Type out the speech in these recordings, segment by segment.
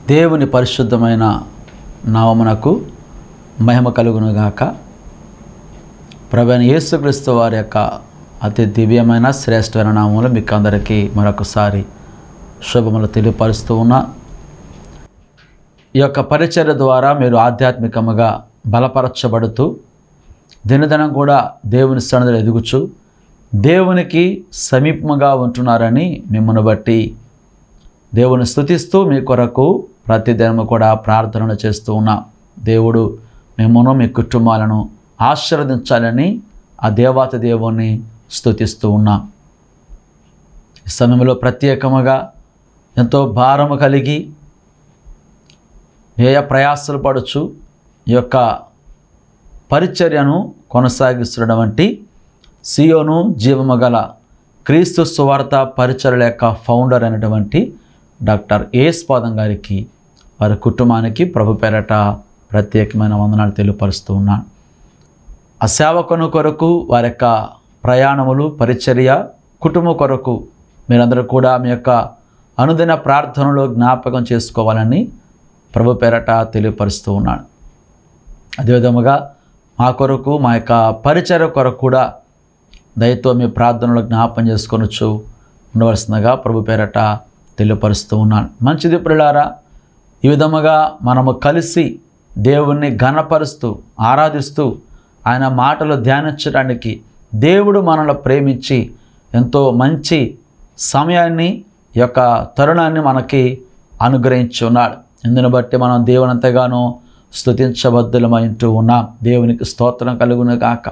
దేవుని పరిశుద్ధమైన నామమునకు మహిమ కలుగునుగాక. ప్రభువైన యేసుక్రీస్తు వారి యొక్క అతి దివ్యమైన శ్రేష్టమైన నామములో మీకు అందరికీ మరొకసారి శుభములు తెలియపరుస్తూ ఉన్నా. ఈ యొక్క పరిచర్య ద్వారా మీరు ఆధ్యాత్మికముగా బలపరచబడుతూ దినదినం కూడా దేవుని సన్నిధిలో ఎదుగుచు దేవునికి సమీపముగా ఉంటున్నారని మిమ్మల్ని బట్టి దేవుని స్తుతిస్తూ మీ కొరకు ప్రతిదినము కూడా ప్రార్థనలు చేస్తూ ఉన్నా. దేవుడు మిమ్మల్ని మీ కుటుంబాలను ఆశీర్వదించాలని ఆ దేవాతి దేవుణ్ణి స్తుతిస్తూ ఉన్నా. ఈ సమయంలో ప్రత్యేకముగా ఎంతో భారము కలిగి వ్యయ ప్రయాసలు పడుచు ఈ యొక్క పరిచర్యను కొనసాగిస్తున్నటువంటి సియోను జీవము గల క్రీస్తు సువార్త పరిచర్యల యొక్క ఫౌండర్ అయినటువంటి డాక్టర్ ఏస్ పాదం గారికి వారి కుటుంబానికి ప్రభు పేరట ప్రత్యేకమైన వందనాలు తెలియపరుస్తూ ఉన్నాను. ఆ సేవకుని కొరకు వారి యొక్క ప్రయాణములు పరిచర్య కుటుంబం కొరకు మీరందరూ కూడా మీ యొక్క అనుదిన ప్రార్థనలో జ్ఞాపకం చేసుకోవాలని ప్రభు పేరట తెలియపరుస్తూ ఉన్నాను. అదేవిధముగా మా కొరకు మా యొక్క పరిచర్య కొరకు కూడా దయతో మీ ప్రార్థనలో జ్ఞాపకం చేసుకొనొచ్చు ఉండవలసిందిగా ప్రభు పేరట తెలియపరుస్తూ ఉన్నాను. మంచిది ప్రియులారా, ఈ విధముగా మనము కలిసి దేవుణ్ణి ఘనపరుస్తూ ఆరాధిస్తూ ఆయన మాటలు ధ్యానించడానికి దేవుడు మనల్ని ప్రేమించి ఎంతో మంచి సమయాన్ని ఈ యొక్క తరుణాన్ని మనకి అనుగ్రహించి ఉన్నాడు. ఇందుని బట్టి మనం దేవుని ఎంతగానో స్తుతించబద్దులమైంటూ ఉన్నాం. దేవునికి స్తోత్రం కలుగును గాక.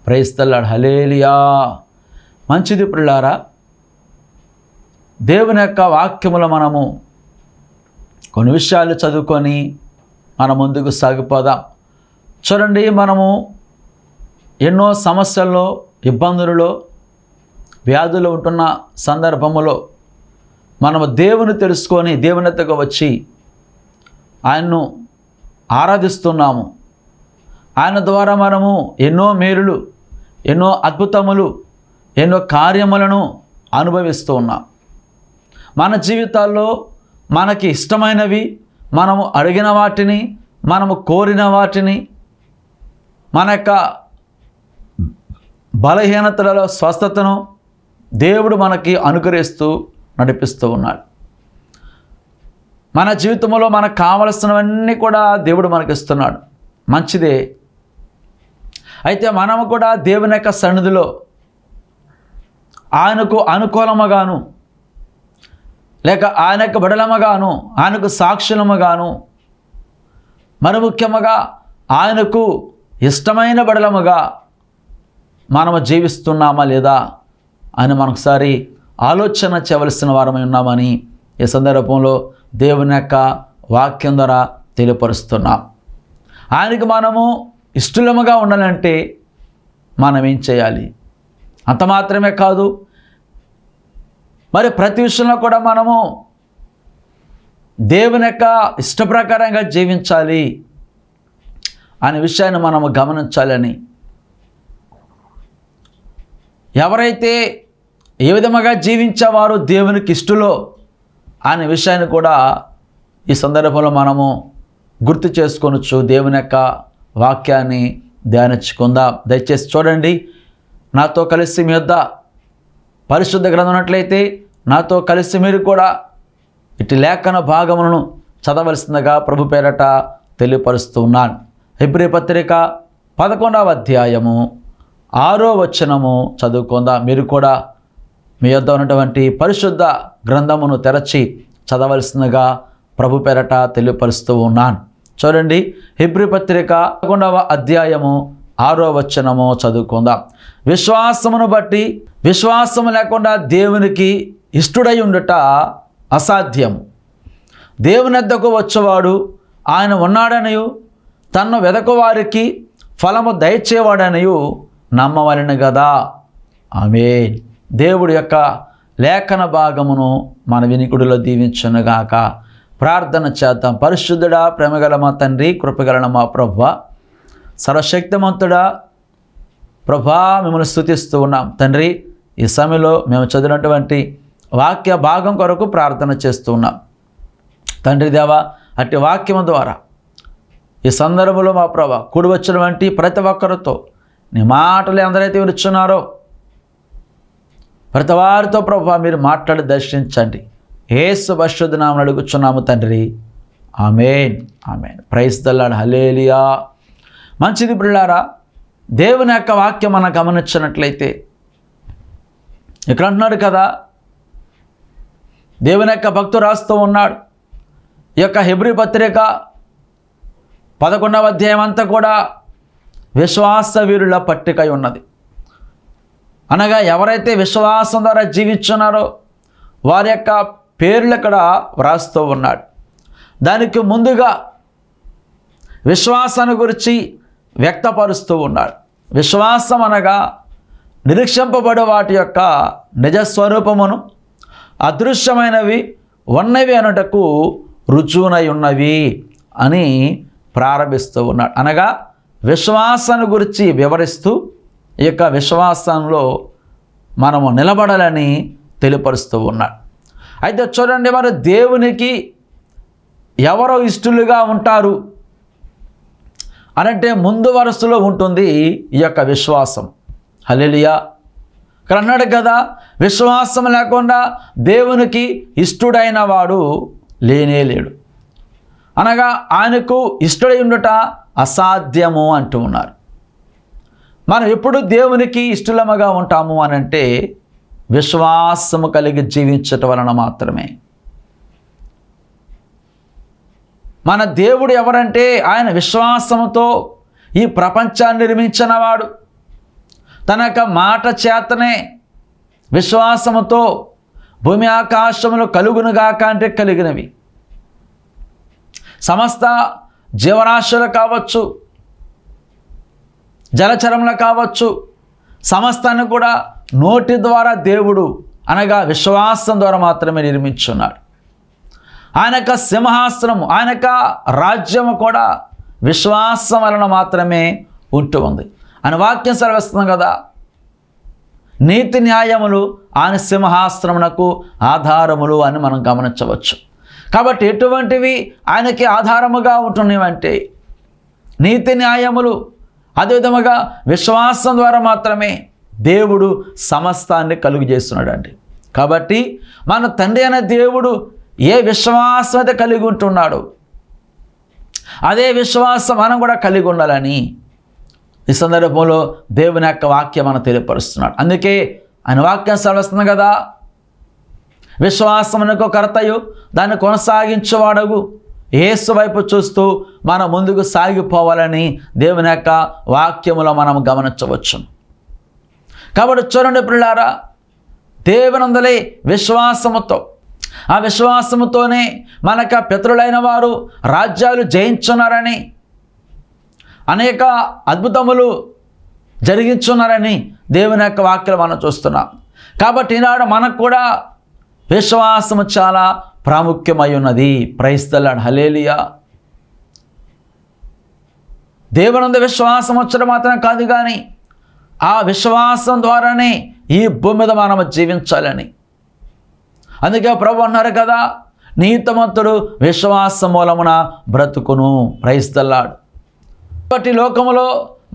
Praise the lord. హల్లెలూయా. మంచిది ప్రియులారా, దేవుని యొక్క వాక్యములో మనము కొన్ని విషయాలు చదువుకొని మన ముందుకు సాగిపోదాం. చూడండి, మనము ఎన్నో సమస్యల్లో ఇబ్బందులలో వ్యాధులు ఉంటున్న సందర్భములో మనము దేవుని తెలుసుకొని దేవుని ఎద్దకు వచ్చి ఆయన్ను ఆరాధిస్తున్నాము. ఆయన ద్వారా మనము ఎన్నో మేలులు, ఎన్నో అద్భుతములు, ఎన్నో కార్యములను అనుభవిస్తూ ఉన్నాం. మన జీవితాల్లో మనకి ఇష్టమైనవి, మనము అడిగిన వాటిని, మనము కోరిన వాటిని, మన యొక్క బలహీనతలలో స్వస్థతను దేవుడు మనకి అనుగ్రహిస్తూ నడిపిస్తూ ఉన్నాడు. మన జీవితంలో మనకు కావలసినవన్నీ కూడా దేవుడు మనకి ఇస్తున్నాడు. మంచిదే. అయితే మనము కూడా దేవుని యొక్క సన్నిధిలో ఆయనకు అనుకూలముగాను లేక ఆయన యొక్క బడలముగాను ఆయనకు సాక్షులముగాను మరి ముఖ్యముగా ఆయనకు ఇష్టమైన బడలముగా మనము జీవిస్తున్నామా లేదా అని మనొకసారి ఆలోచన చేయవలసిన వారమై ఉన్నామని ఈ సందర్భంలో దేవుని యొక్క వాక్యం ద్వారా తెలియపరుస్తున్నాం. ఆయనకు మనము ఇష్టలముగా ఉండాలంటే మనం ఏం చేయాలి? అంత మాత్రమే కాదు, మరి ప్రతి విషయంలో కూడా మనము దేవుని యొక్క ఇష్టప్రకారంగా జీవించాలి అనే విషయాన్ని మనము గమనించాలని, ఎవరైతే ఏ విధముగా జీవించేవారు దేవునికి ఇష్టలో అనే విషయాన్ని కూడా ఈ సందర్భంలో మనము గుర్తు చేసుకొనొచ్చు. దేవుని యొక్క వాక్యాన్ని ధ్యానించుకుందాం. దయచేసి చూడండి, నాతో కలిసి మీ వద్ద పరిశుద్ధ గ్రంథం ఉన్నట్లయితే నాతో కలిసి మీరు కూడా ఇటు లేఖన భాగములను చదవలసిందిగా ప్రభు పేరట తెలియపరుస్తూ ఉన్నాను. హెబ్రీ పత్రిక 11వ అధ్యాయము 6వ వచనము చదువుకుందాం. మీరు కూడా మీ వద్ద ఉన్నటువంటి పరిశుద్ధ గ్రంథమును తెరచి చదవలసిందిగా ప్రభు పేరట తెలియపరుస్తూ ఉన్నాను. చూడండి, హెబ్రీ పత్రిక 11వ అధ్యాయము 6వ వచనము చదువుకుందాం. విశ్వాసమును బట్టి విశ్వాసము లేకుండా దేవునికి ఇష్టుడై ఉండుట అసాధ్యం. దేవుని వద్దకు వచ్చేవాడు ఆయన ఉన్నాడనియు తన్ను వెదకువారికి ఫలము దయచేవాడనియు నమ్మవలెను కదా. ఆమేన్. దేవుడి యొక్క లేఖన భాగమును మన వినికుడిలో దీవించునుగాక. ప్రార్థన చేద్దాం. పరిశుద్ధుడా, ప్రేమగల మా తండ్రి, కృపగల మా ప్రభువా, సర్వశక్తిమంతుడా ప్రభా, మిమ్మల్ని స్తుతిస్తూ ఉన్నాం తండ్రి. ఈ సమయంలో మేము చదివినటువంటి వాక్య భాగం కొరకు ప్రార్థన చేస్తూ ఉన్నాం తండ్రి దేవా. అట్టి వాక్యము ద్వారా ఈ సందర్భంలో మా ప్రభా కూడి వచ్చినటువంటి ప్రతి ఒక్కరితో నీ మాటలు ఎందరైతే వినుచున్నారో ప్రతి వారితో ప్రభా మీరు మాట్లాడి దర్శించండి. యేసు పరిశుద్ధ నామమున అడుగుచున్నాము తండ్రి, amen. Amen. Praise the lord. Hallelujah. మంచిది ప్రియులారా, దేవుని యొక్క వాక్యం మనం గమనించినట్లయితే ఇక్కడ అంటున్నాడు కదా, దేవుని యొక్క భక్తుడు రాస్తూ ఉన్నాడు. ఈ యొక్క హెబ్రీ పత్రిక 11వ అధ్యాయం అంతా కూడా విశ్వాస వీరుల పట్టికై ఉన్నది. అనగా ఎవరైతే విశ్వాసం ద్వారా జీవించున్నారో వారి యొక్క పేర్లు ఇక్కడ వ్రాస్తూ ఉన్నాడు. దానికి ముందుగా విశ్వాసాన్ని గురించి వ్యక్తపరుస్తూ ఉన్నాడు. విశ్వాసం అనగా నిరీక్షింపబడే వాటి యొక్క నిజస్వరూపమును అదృశ్యమైనవి ఉన్నవి అనుటకు రుజువునై ఉన్నవి అని ప్రారంభిస్తూ ఉన్నాడు. అనగా విశ్వాసాన్ని గురించి వివరిస్తూ ఈ యొక్క విశ్వాసంలో మనము నిలబడాలని తెలియపరుస్తూ ఉన్నాడు. అయితే చూడండి, మరి దేవునికి ఎవరో ఇష్టలుగా ఉంటారు అనంటే ముందు వరుసలో ఉంటుంది ఈ యొక్క విశ్వాసం. హల్లెలూయా. ఇక్కడ అన్నాడు కదా, విశ్వాసం లేకుండా దేవునికి ఇష్టడైన వాడు లేనే లేడు. అనగా ఆయనకు ఇష్టడై ఉండుట అసాధ్యము అంటూ ఉన్నారు. మనం ఎప్పుడు దేవునికి ఇష్టలముగా ఉంటాము అనంటే విశ్వాసము కలిగి జీవించటం వలన మాత్రమే. మన దేవుడు ఎవరంటే ఆయన విశ్వాసముతో ఈ ప్రపంచాన్ని నిర్మించినవాడు. తన యొక్క మాట చేతనే విశ్వాసముతో భూమి ఆకాశములు కలుగునుగాక అంటే కలిగినవి. సమస్త జీవరాశులు కావచ్చు, జలచరములు కావచ్చు, సమస్తాన్ని కూడా నోటి ద్వారా దేవుడు అనగా విశ్వాసం ద్వారా మాత్రమే నిర్మించున్నాడు. ఆయన యొక్క సింహాసనము, ఆయన యొక్క రాజ్యము కూడా విశ్వాసం వలన మాత్రమే ఉంటూ ఉంది అని వాక్యం సెలవిస్తుంది కదా. నీతి న్యాయములు ఆయన సింహాసనమునకు ఆధారములు అని మనం గమనించవచ్చు. కాబట్టి ఎటువంటివి ఆయనకి ఆధారముగా ఉంటున్నాయంటే నీతి న్యాయములు, అదేవిధముగా విశ్వాసం ద్వారా మాత్రమే దేవుడు సమస్తాన్ని కలుగు చేస్తున్నాడండి. కాబట్టి మన తండ్రి అనే దేవుడు ఏ విశ్వాసం అయితే కలిగి ఉంటున్నాడు అదే విశ్వాసం మనం కూడా కలిగి ఉండాలని ఈ సందర్భంలో దేవుని యొక్క వాక్యం మనం తెలియపరుస్తున్నాడు. అందుకే ఆయన వాక్యం సెలవిస్తుంది కదా, విశ్వాసమునకు కర్తయు దాన్ని కొనసాగించేవాడగు యేసు వైపు చూస్తూ మనం ముందుకు సాగిపోవాలని దేవుని యొక్క వాక్యములో మనం గమనించవచ్చు. కాబట్టి చూడండి ప్రియులారా, దేవునందలి విశ్వాసముతో, ఆ విశ్వాసముతోనే మనక పితరులైన వారు రాజ్యాలు జయించున్నారని, అనేక అద్భుతములు జరిగించున్నారని దేవుని యొక్క వాక్యం మనం చూస్తున్నాం. కాబట్టి ఈనాడు మనకు కూడా విశ్వాసము చాలా ప్రాముఖ్యమై ఉన్నది. Praise the lord. హల్లెలూయా. దేవునందు విశ్వాసం వచ్చడం మాత్రం కాదు, కానీ ఆ విశ్వాసం ద్వారానే ఈ భూమి మీద మనం జీవించాలని. అందుకే ప్రభు అన్నారు కదా, నీతిమంతుడు విశ్వాస మూలమున బ్రతుకును. Praise the lord. కాబట్టి లోకములో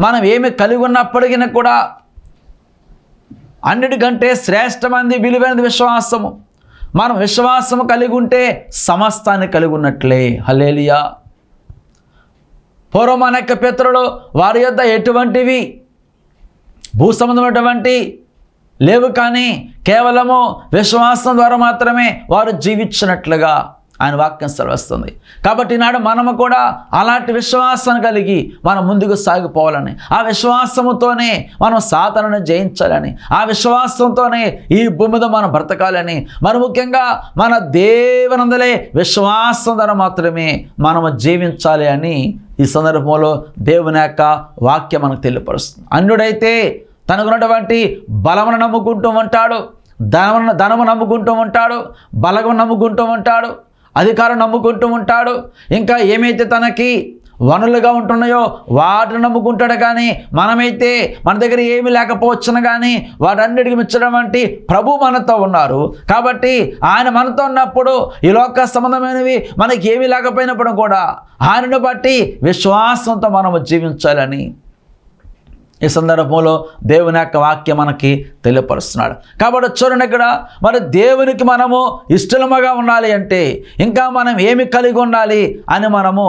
మనం ఏమి కలిగి ఉన్నప్పటికీ కూడా అన్నిటికంటే శ్రేష్టమైనది, విలువైనది విశ్వాసము. మనం విశ్వాసము కలిగి ఉంటే సమస్తాన్ని కలిగి ఉన్నట్లే. హల్లెలూయా. పూర్వం మన యొక్క పితరులు వారి యొద్ద ఎటువంటివి భూసంబంధమైనటువంటి లేవు, కానీ కేవలము విశ్వాసం ద్వారా మాత్రమే వారు జీవించినట్లుగా ఆయన వాక్యం సెలవిస్తుంది. కాబట్టి నాడు మనము కూడా అలాంటి విశ్వాసాన్ని కలిగి మనం ముందుకు సాగిపోవాలని, ఆ విశ్వాసముతోనే మనం సాతానుని జయించాలని, ఆ విశ్వాసంతోనే ఈ భూమి మీద మనం బ్రతకాలని, మరి ముఖ్యంగా మన దేవునందలే విశ్వాసం ద్వారా మాత్రమే మనము జీవించాలి అని ఈ సందర్భంలో దేవుని యొక్క వాక్యం మనకు తెలియపరుస్తుంది. అన్యుడైతే తనకున్నటువంటి బలమును నమ్ముకుంటూ ఉంటాడు, ధనము నమ్ముకుంటూ ఉంటాడు, బలము నమ్ముకుంటూ ఉంటాడు, అధికారం నమ్ముకుంటూ ఉంటాడు, ఇంకా ఏమైతే తనకి వనరులుగా ఉంటున్నాయో వాటిని నమ్ముకుంటాడు. కానీ మనమైతే మన దగ్గర ఏమీ లేకపోవచ్చును, కానీ వాటన్నిటికి మించడం వంటి ప్రభు మనతో ఉన్నారు. కాబట్టి ఆయన మనతో ఉన్నప్పుడు ఈ లోక సంబంధమైనవి మనకి ఏమీ లేకపోయినప్పుడు కూడా ఆయనను బట్టి విశ్వాసంతో మనము జీవించాలని ఈ సందర్భంలో దేవుని యొక్క వాక్యం మనకి తెలియపరుస్తున్నాడు. కాబట్టి చూడండి, ఇక్కడ మరి దేవునికి మనము ఇష్టలుగా ఉండాలి అంటే ఇంకా మనం ఏమి కలిగి ఉండాలి అని మనము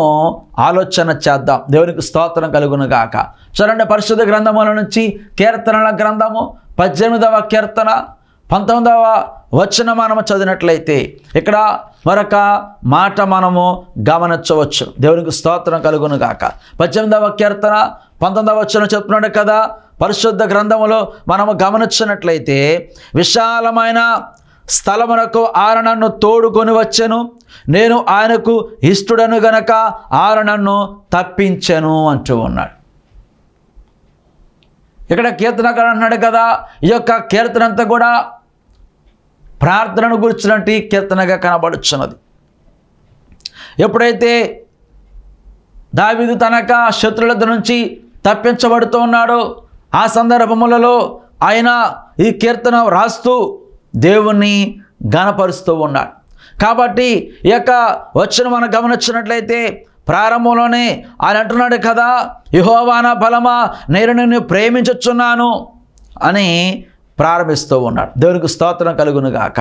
ఆలోచన చేద్దాం. దేవునికి స్తోత్రం కలుగును గాక. చూడండి, పరిశుద్ధ గ్రంథముల నుంచి కీర్తనల గ్రంథము 18వ కీర్తన 19వ వచనం మనము చదివినట్లయితే ఇక్కడ మరొక మాట మనము గమనించవచ్చు. దేవునికి స్తోత్రం కలుగును గాక. 18వ కీర్తన 19వ వచనం చెప్తున్నాడు కదా. పరిశుద్ధ గ్రంథములో మనము గమనించినట్లయితే, విశాలమైన స్థలమునకు ఆయన నన్ను తోడుకొని వచ్చెను, నేను ఆయనకు ఇష్టడను గనక ఆయన నన్ను తప్పించెను అంటూ ఉన్నాడు. ఇక్కడ కీర్తనకారుడు అంటున్నాడు కదా, ఈ యొక్క కీర్తన అంతా కూడా ప్రార్థనను గురించినటువంటి కీర్తనగా కనబడుచున్నది. ఎప్పుడైతే దావీదు తనక శత్రుల నుంచి తప్పించబడుతూ ఉన్నాడో ఆ సందర్భములలో ఆయన ఈ కీర్తన రాస్తూ దేవుణ్ణి ఘనపరుస్తూ ఉన్నాడు. కాబట్టి ఈ యొక్క వచనం మనం గమనించినట్లయితే ప్రారంభంలోనే ఆయన అంటున్నాడు కదా, యెహోవా నా బలమా, నేను నిన్ను ప్రేమించుచున్నాను అని ప్రారంభిస్తూ ఉన్నాడు. దేవునికి స్తోత్రం కలుగును గాక.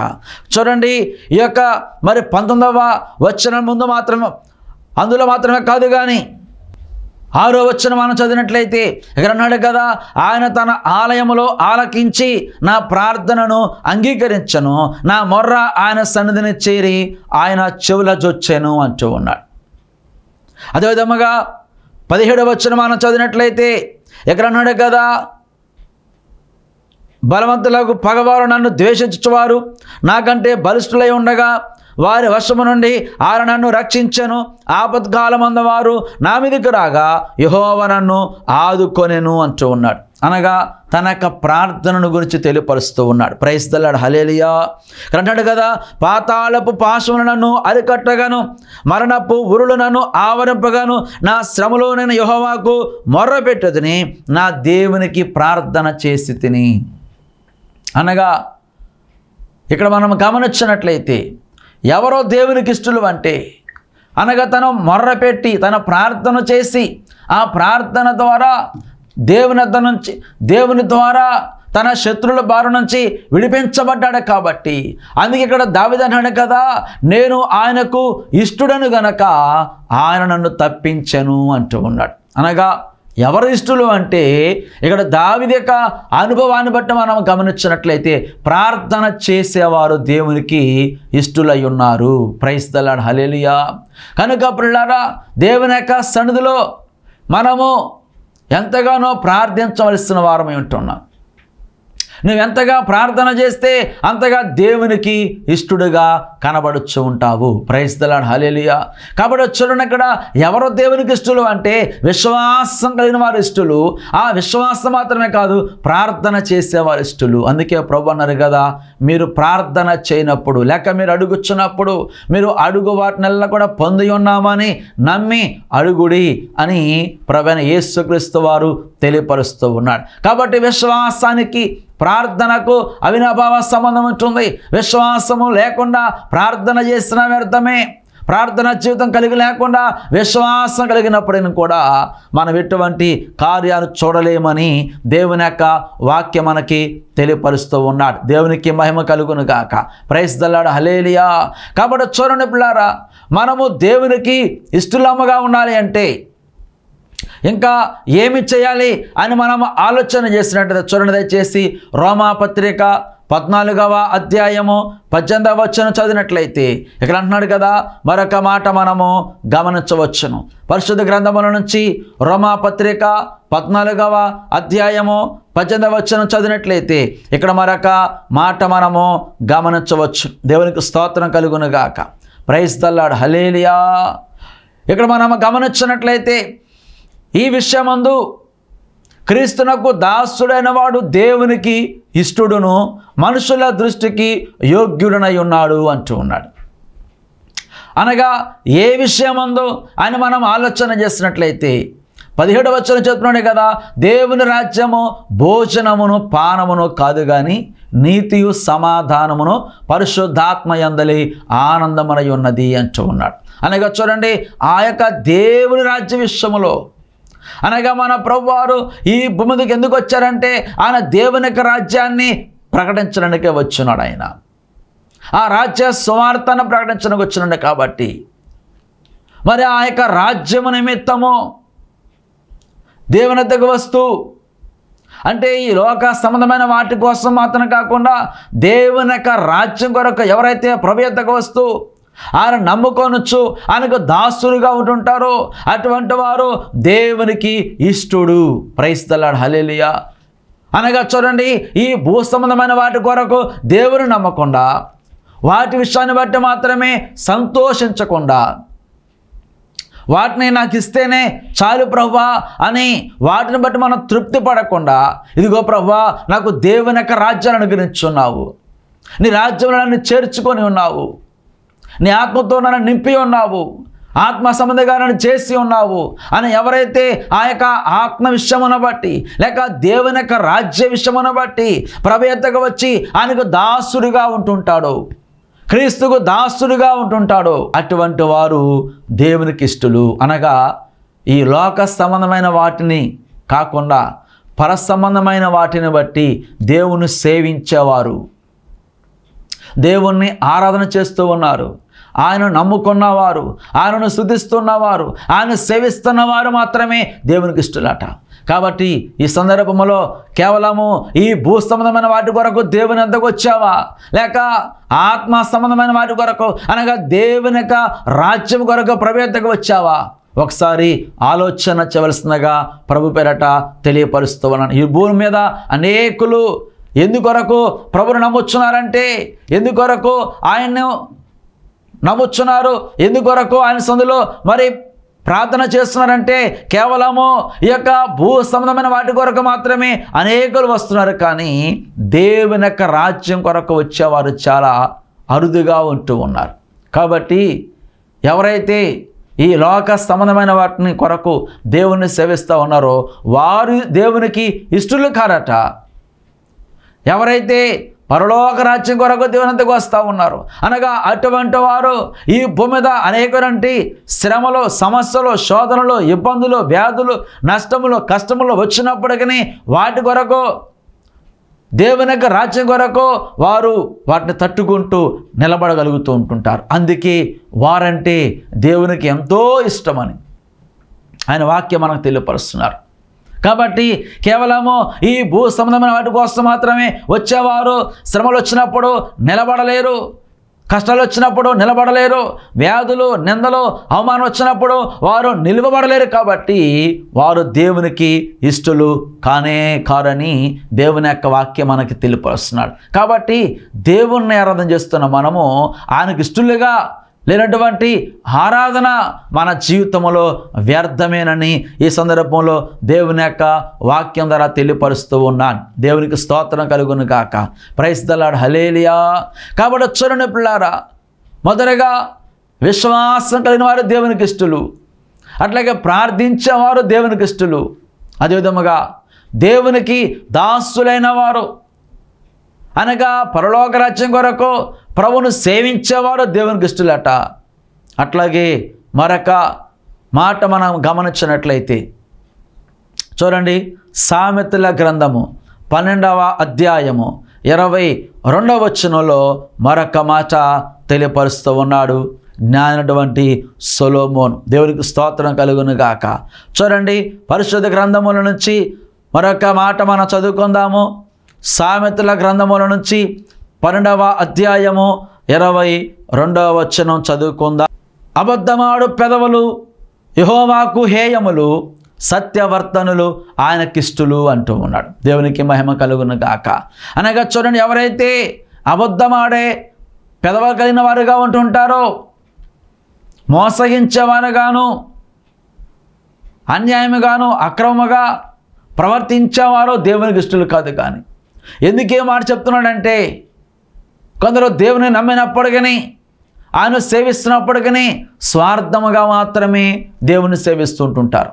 చూడండి, ఈ యొక్క మరి 19వ వచనం ముందు మాత్రమే, అందులో మాత్రమే కాదు కానీ 6వ వచనం మనం చదివినట్లయితే ఇక్కడ అన్నాడు కదా, ఆయన తన ఆలయములో ఆలకించి నా ప్రార్థనను అంగీకరించను, నా మొర్ర ఆయన సన్నిధిని చేరి ఆయన చెవుల జొచ్చెను అంటూ ఉన్నాడు. అదేవిధముగా 17వ వచనం మనం చదివినట్లయితే ఇక్కడ అన్నాడు కదా, బలవంతులకు పగవారు నన్ను ద్వేషించువారు నాకంటే బలిష్ఠులై ఉండగా వారి వశము నుండి ఆయన నన్ను రక్షించెను, ఆపత్కాలమందు వారు నా మీదకి రాగా యెహోవా నన్ను ఆదుకొనెను అంటూ ఉన్నాడు. అనగా తన యొక్క ప్రార్థనను గురించి తెలియపరుస్తూ ఉన్నాడు. ప్రైజ్ ది లార్డ్, హల్లెలూయా. అంటాడు కదా, పాతాళపు పాశములు నన్ను అరికట్టగాను, మరణపు ఉరులు నన్ను ఆవరింపగాను, నా శ్రమలో నేను యెహోవాకు మొర్రపెట్టుదుని, నా దేవునికి ప్రార్థన చేసి తిని. అనగా ఇక్కడ మనం గమనించినట్లయితే ఎవరో దేవునికి ఇష్టలు అంటే, అనగా తను మొర్రపెట్టి తన ప్రార్థన చేసి ఆ ప్రార్థన ద్వారా దేవుని ద్వారా తన శత్రువుల బారి నుంచి విడిపించబడ్డాడు. కాబట్టి అందుకే ఇక్కడ దావీదు అన్నాడు కదా, నేను ఆయనకు ఇష్టడను గనక ఆయన నన్ను తప్పించెను అంటూ ఉన్నాడు. అనగా ఎవరు ఇష్టలు అంటే ఇక్కడ దావీదు యొక్క అనుభవాన్ని బట్టి మనం గమనించినట్లయితే ప్రార్థన చేసేవారు దేవునికి ఇష్టలై ఉన్నారు. ప్రైజ్ ది లార్డ్, హల్లెలూయా. కనుక ప్రియులారా, దేవుని యొక్క సన్నిధిలో మనము ఎంతగానో ప్రార్థించవలసిన వారమై ఉంటున్నాం. నువ్వు ఎంతగా ప్రార్థన చేస్తే అంతగా దేవునికి ఇష్టడుగా కనబడుచు ఉంటావు. Praise the lord, hallelujah. కాబట్టి చూడండి, ఇక్కడ ఎవరో దేవునికి ఇష్టలు అంటే విశ్వాసం కలిగిన వారు ఇష్టలు. ఆ విశ్వాసం మాత్రమే కాదు, ప్రార్థన చేసేవారు ఇష్టలు. అందుకే ప్రభు అన్నారు కదా, మీరు ప్రార్థన చేయనప్పుడు లేక మీరు అడుగుచున్నప్పుడు మీరు అడుగు వాటినెల్లా కూడా పొంది ఉన్నామని నమ్మి అడుగుడి అని ప్రభువైన యేసుక్రీస్తు వారు తెలియపరుస్తూ ఉన్నాడు. కాబట్టి విశ్వాసానికి ప్రార్థనకు అవినాభావ సంబంధం ఉంటుంది. విశ్వాసము లేకుండా ప్రార్థన చేసిన వ్యర్థమే. ప్రార్థన జీవితం కలిగి లేకుండా విశ్వాసం కలిగినప్పుడైనా కూడా మనం ఎటువంటి కార్యాలు చూడలేమని దేవుని యొక్క వాక్యం మనకి తెలియపరుస్తూ ఉన్నాడు. దేవునికి మహిమ కలుగును గాక. Praise the lord, hallelujah. కాబట్టి చూడండి పిల్లారా, మనము దేవునికి ఇష్టలమ్మగా ఉండాలి అంటే ఇంకా ఏమి చేయాలి అని మనం ఆలోచన చేసినట్టు చూడండి. దయచేసి రోమాపత్రిక 14వ అధ్యాయము 18వ వచనం చదివినట్లయితే ఇక్కడ అంటున్నాడు కదా, మరొక మాట మనము గమనించవచ్చును. పరిశుద్ధ గ్రంథముల నుంచి రోమాపత్రిక 14వ అధ్యాయము 18వ వచనం చదివినట్లయితే ఇక్కడ మరొక మాట మనము గమనించవచ్చు. దేవునికి స్తోత్రం కలుగును గాక. ప్రైజ్ ది లార్డ్, హల్లెలూయా. ఇక్కడ మనం గమనించినట్లయితే ఈ విషయమందు క్రీస్తునకు దాసుడైన వాడు దేవునికి ఇష్టడును, మనుషుల దృష్టికి యోగ్యుడనై ఉన్నాడు అంటూ ఉన్నాడు. అనగా ఏ విషయమందో అని మనం ఆలోచన చేసినట్లయితే 17వ వచనం చెప్తున్నాడు కదా, దేవుని రాజ్యము భోజనమును పానమును కాదు కానీ నీతియు సమాధానమును పరిశుద్ధాత్మ యందలి ఆనందమనై ఉన్నది అంటూ ఉన్నాడు. అనగా చూడండి, ఆ యొక్క దేవుని రాజ్య విషయములో అనగా మన ప్రభువారు ఈ భూమి మీదకి ఎందుకు వచ్చారంటే ఆయన దేవుని యొక్క రాజ్యాన్ని ప్రకటించడానికే వచ్చున్నాడు. ఆయన ఆ రాజ్య సువార్తను ప్రకటించడానికి వచ్చినాడు. కాబట్టి మరి ఆ యొక్క రాజ్యము నిమిత్తము దేవుని వద్దకు వస్తూ, అంటే ఈ లోక సంబంధమైన వాటి కోసం మాత్రం కాకుండా దేవుని యొక్క రాజ్యం కొరకు ఎవరైతే ప్రభు యొద్దకు వస్తూ ఆయన నమ్ముకొనొచ్చు, ఆయనకు దాసులుగా ఉంటుంటారో అటువంటి వారు దేవునికి ఇష్టడు. ప్రైజ్ ది లార్డ్, హల్లెలూయా. అనగా చూడండి, ఈ భూ సంబంధమైన వాటి కొరకు దేవుని నమ్మకుండా, వాటి విషయాన్ని బట్టి మాత్రమే సంతోషించకుండా, వాటిని నాకు ఇస్తేనే చాలు ప్రభువా అని వాటిని బట్టి మనం తృప్తి పడకుండా, ఇదిగో ప్రభువా నాకు దేవుని యొక్క రాజ్యాన్ని అనుగ్రహించున్నావు, నీ రాజ్యంలో నన్ను చేర్చుకొని ఉన్నావు, నీ ఆత్మతో నన్ను నింపి ఉన్నావు, ఆత్మ సంబంధంగా నన్ను చేసి ఉన్నావు అని ఎవరైతే ఆ యొక్క ఆత్మ విషయమును బట్టి లేక దేవుని యొక్క రాజ్య విషయమును బట్టి ప్రభు యొద్దకు వచ్చి ఆయనకు దాసుడిగా ఉంటుంటాడో, క్రీస్తుకు దాసుడిగా ఉంటుంటాడో అటువంటి వారు దేవునికి ఇష్టలు. అనగా ఈ లోక సంబంధమైన వాటిని కాకుండా పర సంబంధమైన వాటిని బట్టి దేవుని సేవించేవారు, దేవుణ్ణి ఆరాధన చేస్తూ ఉన్నారు, ఆయన నమ్ముకున్నవారు, ఆయనను స్తుతిస్తున్నవారు, ఆయన సేవిస్తున్నవారు మాత్రమే దేవునికి ఇష్టలట. కాబట్టి ఈ సందర్భంలో కేవలము ఈ భూ సంబంధమైన వాటి కొరకు దేవుని వద్దకు వచ్చావా, లేక ఆత్మ సంబంధమైన వాటి కొరకు అనగా దేవుని యొక్క రాజ్యం కొరకు ప్రభు యొద్దకు వచ్చావా, ఒకసారి ఆలోచన చేయవలసిందిగా ప్రభు పేరట తెలియపరుస్తూ ఉన్నాను. ఈ భూమి మీద అనేకులు ఎందుకొరకు ప్రభుని నమ్ముచున్నారంటే, ఎందుకొరకు ఆయన్ను నమ్ముచున్నారు, ఎందుకొరకు ఆయన సందులో మరి ప్రార్థన చేస్తున్నారంటే కేవలము ఈ యొక్క భూ సంబంధమైన వాటి కొరకు మాత్రమే అనేకులు వస్తున్నారు. కానీ దేవుని యొక్క రాజ్యం కొరకు వచ్చేవారు చాలా అరుదుగా ఉంటూ ఉన్నారు. కాబట్టి ఎవరైతే ఈ లోక సంబంధమైన వాటిని కొరకు దేవుణ్ణి సేవిస్తూ ఉన్నారో వారు దేవునికి ఇష్టలు కారట. ఎవరైతే పరలోక రాజ్యం కొరకు దేవుని వద్దకు వస్తూ ఉన్నారు అనగా అటువంటి వారు ఈ భూమి మీద అనేకరంటి శ్రమలు, సమస్యలు, శోధనలు, ఇబ్బందులు, వ్యాధులు, నష్టములు, కష్టములు వచ్చినప్పటికీ వాటి కొరకు దేవుని యొక్క రాజ్యం కొరకు వారు వాటిని తట్టుకుంటూ నిలబడగలుగుతూ ఉంటుంటారు. అందుకే వారంటే దేవునికి ఎంతో ఇష్టమని ఆయన వాక్యం మనకు తెలియపరుస్తున్నారు. కాబట్టి కేవలము ఈ భూ సంబంధమైన వాటి కోసం మాత్రమే వచ్చేవారు శ్రమలు వచ్చినప్పుడు నిలబడలేరు, కష్టాలు వచ్చినప్పుడు నిలబడలేరు, వ్యాధులు, నిందలు, అవమానం వచ్చినప్పుడు వారు నిలవబడలేరు. కాబట్టి వారు దేవునికి ఇష్టలు కానే కారని దేవుని యొక్క వాక్యం మనకి తెలియపరుస్తున్నాడు. కాబట్టి దేవుణ్ణి ఆరాధన చేస్తున్న మనము ఆయనకి ఇష్టలుగా లేనటువంటి ఆరాధన మన జీవితంలో వ్యర్థమేనని ఈ సందర్భంలో దేవుని యొక్క వాక్యం ద్వారా తెలియపరుస్తూ ఉన్నాను. దేవునికి స్తోత్రం కలుగును గాక. Praise the lord, hallelujah. కాబట్టి చూడండి పిల్లారా, మొదటగా విశ్వాసం కలిగిన వారు దేవునికి ఇష్టలు, అట్లాగే ప్రార్థించేవారు దేవునికి ఇష్టలు, అదేవిధముగా దేవునికి దాసులైన వారు అనగా పరలోక రాజ్యం కొరకు ప్రభువును సేవించేవారు దేవునికి ఇష్టలట. అట్లాగే మరొక మాట మనం గమనించినట్లయితే చూడండి, సామెతల గ్రంథము 12వ అధ్యాయము 22వ వచనంలో మరొక మాట తెలియపరుస్తూ ఉన్నాడు జ్ఞానటువంటి సొలొమోను. దేవునికి స్తోత్రం కలుగును గాక. చూడండి, పరిశుద్ధ గ్రంథముల నుంచి మరొక మాట మనం చదువుకుందాము. సామెతల గ్రంథముల నుంచి 12వ అధ్యాయము 22వ వచనం చదువుకుందాం. అబద్ధమాడు పెదవులు యెహోవాకు హేయములు, సత్యవర్తనులు ఆయనకిష్టులు అంటూ ఉన్నాడు. దేవునికి మహిమ కలుగును గాక. అనగా చూడండి, ఎవరైతే అబద్ధమాడే పెదవులు కలిగిన వారుగా ఉంటుంటారో, మోసగించేవారుగాను, అన్యాయముగాను, అక్రమముగా ప్రవర్తించేవారు దేవునికి ఇష్టలు కాదు. కానీ ఎందుకే మాట చెప్తున్నాడంటే, కొందరు దేవుని నమ్మినప్పటికీ ఆయన సేవిస్తున్నప్పటికీ స్వార్థముగా మాత్రమే దేవుణ్ణి సేవిస్తుంటుంటారు.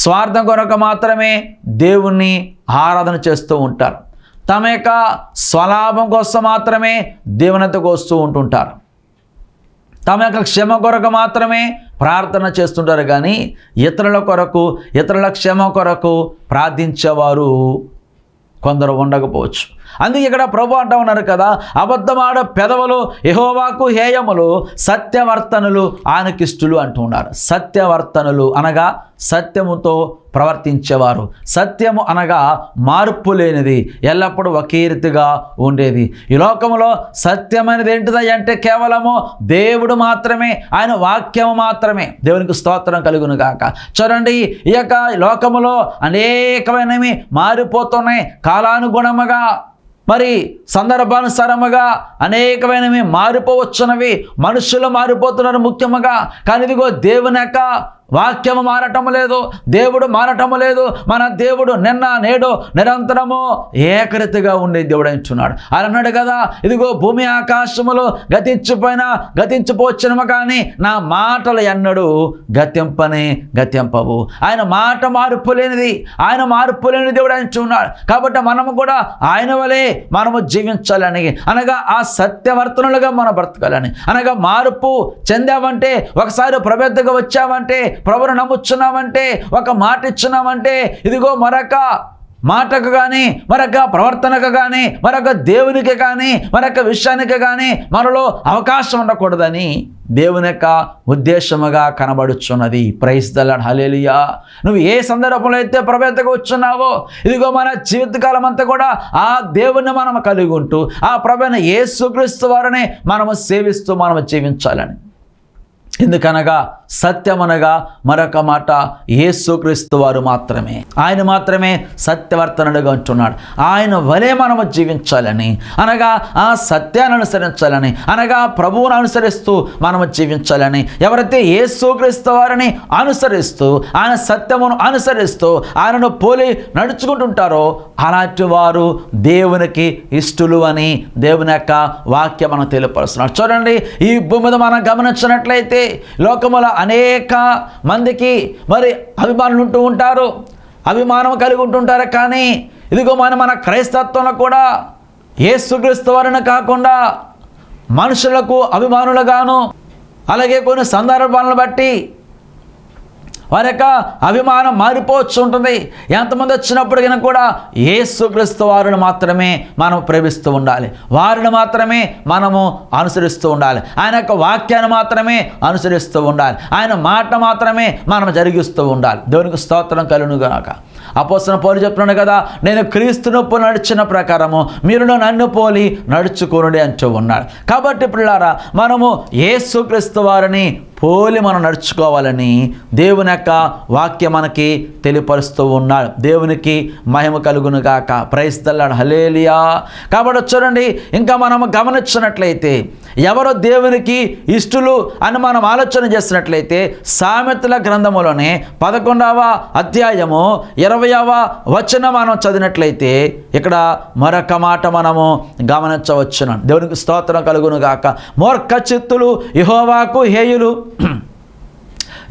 స్వార్థం కొరకు మాత్రమే దేవుణ్ణి ఆరాధన చేస్తూ ఉంటారు. తమ యొక్క స్వలాభం కోసం మాత్రమే దేవునితో వస్తూ ఉంటుంటారు. తమ యొక్క క్షేమ కొరకు మాత్రమే ప్రార్థన చేస్తుంటారు. కానీ ఇతరుల కొరకు, ఇతరుల క్షేమ కొరకు ప్రార్థించేవారు కొందరు ఉండకపోవచ్చు. అందుకే ఇక్కడ ప్రభు అంటూ ఉన్నారు కదా, అబద్ధమాడ పెదవులు యెహోవాకు హేయములు, సత్యవర్తనులు ఆయనకిష్టులు అంటూ ఉన్నారు. సత్యవర్తనులు అనగా సత్యముతో ప్రవర్తించేవారు. సత్యము అనగా మార్పు లేనిది, ఎల్లప్పుడూ ఒకే రీతిగా ఉండేది. ఈ లోకంలో సత్యమైనది ఏంటిది అంటే కేవలము దేవుడు మాత్రమే, ఆయన వాక్యము మాత్రమే. దేవునికి స్తోత్రం కలుగును గాక. చూడండి, ఈ యొక్క లోకములో అనేకమైనవి మారిపోతున్నాయి. కాలానుగుణముగా మరి సందర్భానుసారముగా అనేకమైనవి మారిపోవచ్చున్నవి. మనుషులు మారిపోతున్నారు ముఖ్యముగా. కానీ ఇదిగో దేవుని యొక్క వాక్యము మారటము లేదు, దేవుడు మారటము లేదు. మన దేవుడు నిన్న నేడు నిరంతరము ఏకరీతిగా ఉండే దేవుడు అంటున్నాడు. ఆయన అన్నాడు కదా, ఇదిగో భూమి ఆకాశములు గతించిపోవచ్చును కానీ నా మాటలు ఎన్నడూ గతింపవు. ఆయన మాట మార్పు లేనిది, ఆయన మార్పు లేని దేవుడు అంటున్నాడు. కాబట్టి మనము కూడా ఆయన వలె మనము జీవించాలని, అనగా ఆ సత్యవర్తనులుగా మనం బ్రతకాలని, అనగా మార్పు చెందామంటే, ఒకసారి ప్రభెద్దగా వచ్చామంటే, ప్రభువును నమ్ముచున్నామంటే, ఒక మాట ఇచ్చున్నామంటే, ఇదిగో మరొక మాటకు కానీ, మరొక ప్రవర్తనకు కానీ, మరొక దేవునికి కానీ, మరొక విషయానికి కానీ మనలో అవకాశం ఉండకూడదని దేవుని యొక్క ఉద్దేశముగా కనబడుచున్నది. ప్రైజ్ ది లార్డ్, హల్లెలూయా. నువ్వు ఏ సందర్భంలో అయితే ప్రభెద్దగా వచ్చున్నావో, ఇదిగో మన జీవితకాలం అంతా కూడా ఆ దేవుని మనం కలిగి ఉంటూ, ఆ ప్రభువైన యేసుక్రీస్తు వారిని మనము సేవిస్తూ మనము జీవించాలని. ఎందుకనగా సత్యమనగా మరొక మాట యేసుక్రీస్తు వారు మాత్రమే, ఆయన మాత్రమే సత్యవర్తనుడుగా ఉంటున్నాడు. ఆయన వలె మనము జీవించాలని, అనగా ఆ సత్యాన్ని అనుసరించాలని, అనగా ప్రభువును అనుసరిస్తూ మనము జీవించాలని. ఎవరైతే యేసుక్రీస్తు వారిని అనుసరిస్తూ, ఆయన సత్యమును అనుసరిస్తూ ఆయనను పోలి నడుచుకుంటుంటారో అలాంటి వారు దేవునికి ఇష్టలు అని దేవుని యొక్క వాక్యం మనం తెలియపరుస్తున్నాడు. చూడండి, ఈ భూమి మీద మనం గమనించినట్లయితే లోకముల అనేక మందికి మరి అభిమానులు ఉంటూ ఉంటారు, అభిమానం కలిగి ఉంటుంటారు. కానీ ఇదిగో మన క్రైస్తత్వంలో కూడా యేసుక్రీస్తు వారిని కాకుండా మనుషులకు అభిమానులుగాను, అలాగే కొన్ని సందర్భాలను బట్టి వారి యొక్క అభిమానం మారిపోవచ్చు ఉంటుంది. ఎంతమంది వచ్చినప్పటికీ కూడా యేసుక్రీస్తు వారిని మాత్రమే మనం ప్రేమిస్తూ ఉండాలి, వారిని మాత్రమే మనము అనుసరిస్తూ ఉండాలి, ఆయన యొక్క వాక్యాన్ని మాత్రమే అనుసరిస్తూ ఉండాలి, ఆయన మాట మాత్రమే మనం జరిగిస్తూ ఉండాలి. దేవునికి స్తోత్రం కలుగును గాక. అపోస్తలుడైన పౌలు చెప్తున్నాడు కదా, నేను క్రీస్తును పోలి నడిచిన ప్రకారము మీరు నన్ను పోలి నడుచుకోనుడి అంటూ ఉన్నాడు. కాబట్టి పిల్లారా, మనము యేసుక్రీస్తు వారిని పోలి మనం నడుచుకోవాలని దేవుని యొక్క వాక్యం మనకి తెలియపరుస్తూ ఉన్నాడు. దేవునికి మహిమ కలుగును గాక. Praise the lord, hallelujah. కాబట్టి చూడండి, ఇంకా మనం గమనించినట్లయితే ఎవరో దేవునికి ఇష్టలు అని మనం ఆలోచన చేసినట్లయితే సామెతల గ్రంథములోనే 11వ అధ్యాయము 20వ వచనం మనం చదివినట్లయితే ఇక్కడ మరొక మాట మనము గమనించవచ్చును. దేవునికి స్తోత్రం కలుగును గాక. మూర్ఖ చిత్తులు యెహోవాకు హేయులు,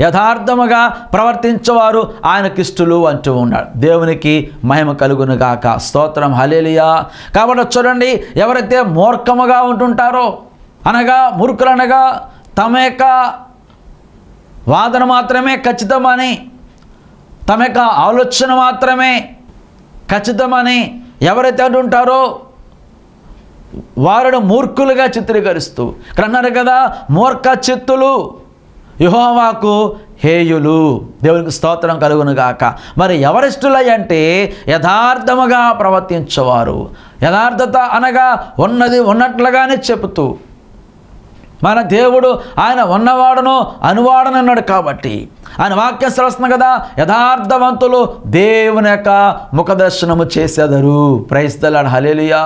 యథార్థముగా ప్రవర్తించేవారు ఆయనకిష్టులు అంటూ ఉన్నాడు. దేవునికి మహిమ కలుగును గాక. స్తోత్రం, హల్లెలూయా. కాబట్టి చూడండి, ఎవరైతే మూర్ఖముగా ఉంటుంటారో, అనగా మూర్ఖులనగా తమ యొక్క వాదన మాత్రమే ఖచ్చితమని, తమ యొక్క ఆలోచన మాత్రమే ఖచ్చితమని ఎవరైతే అంటుంటారో వారిని మూర్ఖులుగా చిత్రీకరిస్తూ ఇక్కడ అన్నారు కదా, మూర్ఖ చిత్తులు యెహోవాకు హేయులు. దేవునికి స్తోత్రం కలుగును గాక. మరి ఎవరిష్టులై అంటే యథార్థముగా ప్రవర్తించేవారు. యథార్థత అనగా ఉన్నది ఉన్నట్లుగానే చెబుతూ, మన దేవుడు ఆయన ఉన్నవాడును అనువాడను అన్నాడు. కాబట్టి ఆయన వాక్యం శ్రవస్తుంది కదా, యథార్థవంతులు దేవుని యొక్క ముఖదర్శనము చేసేదరు. ప్రైజ్ ది లార్డ్, హల్లెలూయా.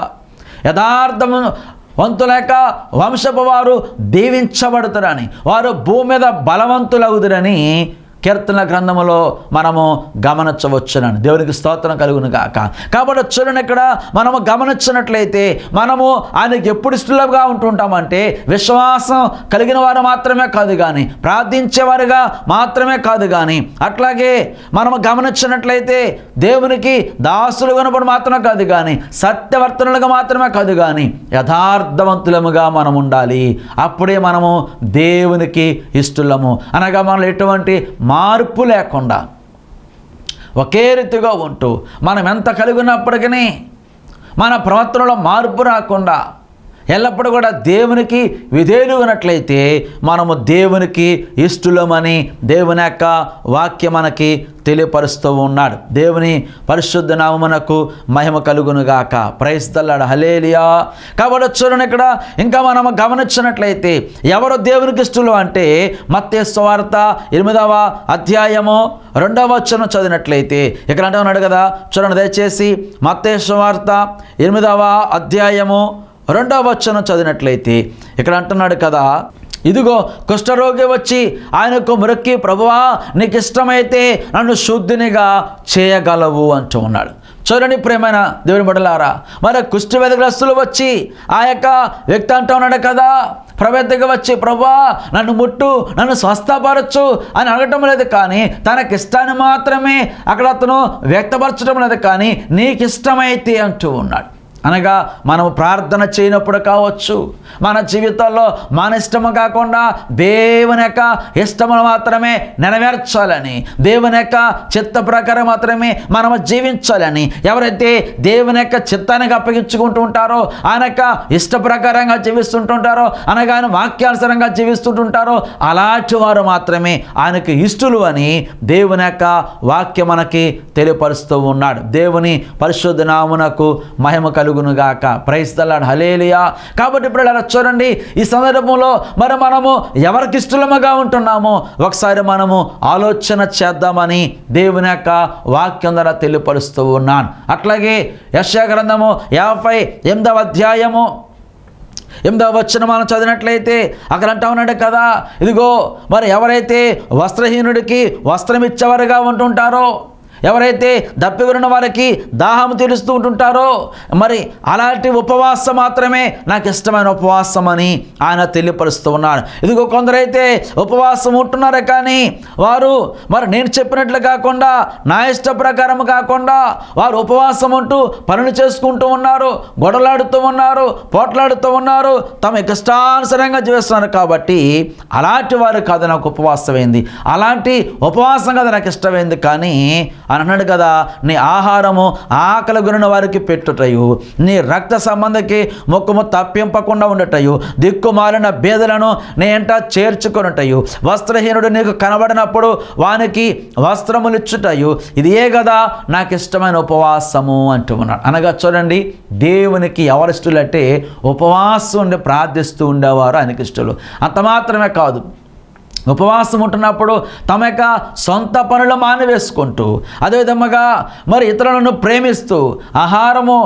యథార్థవంతుల యొక్క వంశపు వారు దీవించబడుతారని, వారు భూమి మీద బలవంతులవుదురని కీర్తన గ్రంథములో మనము గమనించవచ్చునని. దేవునికి స్తోత్రం కలుగును గాక. కాబట్టి చూడండి, ఇక్కడ మనము గమనించినట్లయితే మనము ఆయనకి ఎప్పుడు ఇష్టలుగా ఉంటుంటామంటే విశ్వాసం కలిగిన వారు మాత్రమే కాదు కానీ, ప్రార్థించేవారుగా మాత్రమే కాదు కానీ, అట్లాగే మనము గమనించినట్లయితే దేవునికి దాసులు కనపడి మాత్రమే కాదు కానీ, సత్యవర్తనులుగా మాత్రమే కాదు కానీ, యథార్థవంతులముగా మనం ఉండాలి. అప్పుడే మనము దేవునికి ఇష్టలము. అనగా మనలో ఎటువంటి మార్పు లేకుండా ఒకే రీతిగా ఉంటూ మనం ఎంత కలిగి ఉన్నప్పటికీ మన ప్రవర్తనలో మార్పు రాకుండా ఎల్లప్పుడూ కూడా దేవునికి విధేయులు ఉన్నట్లయితే మనము దేవునికి ఇష్టలమని దేవుని యొక్క వాక్యం మనకి తెలియపరుస్తూ ఉన్నాడు. దేవుని పరిశుద్ధ నామమునకు మహిమ కలుగునుగాక. Praise the lord. హల్లెలూయా. కాబట్టి చూడండి, ఇక్కడ ఇంకా మనం గమనించినట్లయితే ఎవరు దేవునికి ఇష్టలు అంటే మత్తయి సువార్త 8వ అధ్యాయము 2వ వచనం చదివినట్లయితే ఇక్కడ అంటే ఉన్నాడు కదా. చూడండి దయచేసి, మత్తయి సువార్త 8వ అధ్యాయము 2వ వచనం చదివినట్లయితే ఇక్కడ అంటున్నాడు కదా, ఇదిగో కుష్ఠరోగి వచ్చి ఆయనకు మొరక్కి, ప్రభువా నీకు ఇష్టమైతే నన్ను శుద్ధినిగా చేయగలవు అంటూ ఉన్నాడు. చూడండి ప్రియమైన దేవుని బిడ్డలారా, మరి కుష్ఠ వ్యాధిగ్రస్తులు వచ్చి ఆ యొక్క వ్యక్తి అంటూ ఉన్నాడు కదా, ప్రవేద్దగా వచ్చి ప్రభువా నన్ను ముట్టు, నన్ను స్వస్థపరచు అని అడగటం లేదు కానీ, తనకి ఇష్టాన్ని మాత్రమే అక్కడ అతను వ్యక్తపరచడం లేదు కానీ, నీకు ఇష్టమైతే అంటూ ఉన్నాడు. అనగా మనము ప్రార్థన చేయనప్పుడు కావచ్చు, మన జీవితాల్లో మన ఇష్టము కాకుండా దేవుని యొక్క ఇష్టమును మాత్రమే నెరవేర్చాలని, దేవుని యొక్క చిత్త ప్రకారం మాత్రమే మనము జీవించాలని ఎవరైతే దేవుని యొక్క చిత్తానికి అప్పగించుకుంటూ ఉంటారో, ఆయన యొక్క ఇష్ట ప్రకారంగా జీవిస్తుంటుంటారో, అనగా ఆయన వాక్యానుసారంగా జీవిస్తుంటుంటారో, అలాంటి వారు మాత్రమే ఆయనకు ఇష్టలు అని దేవుని యొక్క వాక్యం మనకి తెలియపరుస్తూ ఉన్నాడు. దేవుని పరిశుద్ధ నామమునకు మహిమ కలుగునుగాక. Praise the lord. హల్లెలూయా. కాబట్టి ఇప్పుడు ఇలా చూడండి, ఈ సందర్భంలో మరి మనము ఎవరికి ఇష్టలుగా ఉంటున్నామో ఒకసారి మనము ఆలోచన చేద్దామని దేవుని యొక్క వాక్యం ద్వారా తెలియపరుస్తూ ఉన్నాను. అట్లాగే యెషయా గ్రంథము 58వ అధ్యాయము 8వ వచనం మనం చదివినట్లయితే అక్కడ అంటా ఉన్నాడు కదా, ఇదిగో మరి ఎవరైతే వస్త్రహీనుడికి వస్త్రం ఇచ్చేవారుగా ఉంటుంటారో, ఎవరైతే దప్పికొన్న వారికి దాహం తీరుస్తూ ఉంటుంటారో, మరి అలాంటి ఉపవాసం మాత్రమే నాకు ఇష్టమైన ఉపవాసం అని ఆయన తెలియపరుస్తూ ఉన్నాడు. ఇదిగో కొందరైతే ఉపవాసం ఉంటున్నారు కానీ వారు మరి నేను చెప్పినట్లు కాకుండా, నా ఇష్ట ప్రకారం కాకుండా వారు ఉపవాసం ఉంటూ పనులు చేసుకుంటూ ఉన్నారు, గొడవలాడుతూ ఉన్నారు, పోట్లాడుతూ ఉన్నారు, తమ ఇష్టానుసారంగా జీవిస్తున్నారు. కాబట్టి అలాంటి వారు కాదు నాకు ఉపవాసమైంది, అలాంటి ఉపవాసం కాదు నాకు ఇష్టమైంది. కానీ అని అన్నాడు కదా, నీ ఆహారము ఆకలి గురిన వారికి పెట్టుటయు, నీ రక్త సంబంధకి ముఖము తప్పింపకుండా ఉండటయు, దిక్కుమాలిన బేదలను నీ ఎంట చేర్చుకొనుటయు, వస్త్రహీనుడు నీకు కనబడినప్పుడు వానికి వస్త్రములు ఇచ్చుటయు, ఇది ఏ కదా నాకు ఇష్టమైన ఉపవాసము అంటూ ఉన్నాడు. అనగా చూడండి, దేవునికి ఎవరు ఇష్టలు అంటే ఉపవాసం ఉండి ప్రార్థిస్తూ ఉండేవారు ఆయనకి ఇష్టలు. అంత మాత్రమే కాదు, ఉపవాసం ఉంటున్నప్పుడు తమ యొక్క సొంత పనులు మానివేసుకుంటూ, అదేవిధంగా మరి ఇతరులను ప్రేమిస్తూ, ఆహారము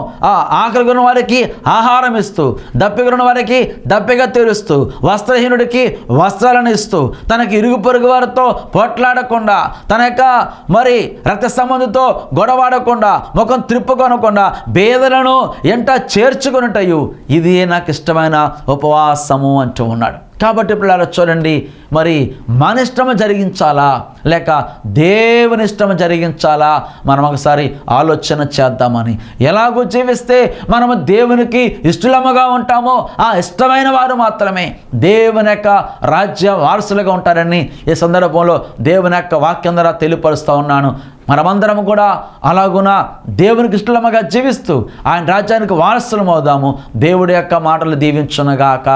ఆకలి కొన్న వారికి ఆహారం ఇస్తూ, దప్పికొన్న వారికి దప్పిగా తీరుస్తూ, వస్త్రహీనుడికి వస్త్రాలను ఇస్తూ, తనకి ఇరుగు పొరుగు వారితో పోట్లాడకుండా, తన యొక్క మరి రక్త సంబంధితో గొడవాడకుండా, ముఖం త్రిప్పుకొనకుండా, బేదలను ఎంట చేర్చుకొనుటయు, ఇది నాకు ఇష్టమైన ఉపవాసము అంటూ ఉన్నాడు. కాబట్టి ఇప్పుడు చూడండి, మరి మన ఇష్టము జరిగించాలా లేక దేవుని ఇష్టము జరిగించాలా మనం ఒకసారి ఆలోచన చేద్దామని. ఎలాగో జీవిస్తే మనము దేవునికి ఇష్టలముగా ఉంటామో ఆ ఇష్టమైన వారు మాత్రమే దేవుని యొక్క రాజ్య వారసులుగా ఉంటారని ఈ సందర్భంలో దేవుని యొక్క వాక్యం ద్వారా తెలియపరుస్తూ ఉన్నాను. మనమందరం కూడా అలాగున దేవునికి ఇష్టలముగా జీవిస్తూ ఆయన రాజ్యానికి వారసులం అవుదాము. దేవుడి యొక్క మాటలు దీవించునుగాక.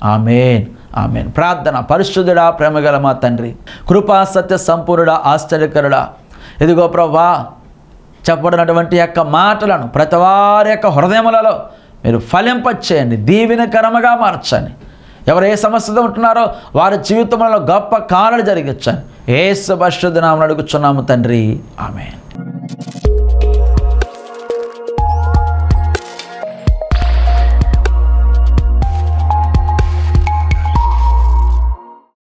ఆమేన్, ఆమేన్. ప్రార్థన. పరిశుద్ధుడా, ప్రేమగల మా తండ్రి, కృపా సత్య సంపూర్ణుడా, ఆశ్చర్యకరుడా, ఇదిగో ప్రభువా చెప్పబడినటువంటి యొక్క మాటలను ప్రతి వారి యొక్క హృదయములలో మీరు ఫలింపచేయండి, దీవెనకరముగా మార్చండి. ఎవరు ఏ సమస్యతో ఉంటున్నారో వారి జీవితంలో గొప్ప కార్యాలు జరిగించండి. యేసు పరిశుద్ధ నామమున అడుగుచున్నాము తండ్రి. ఆమేన్.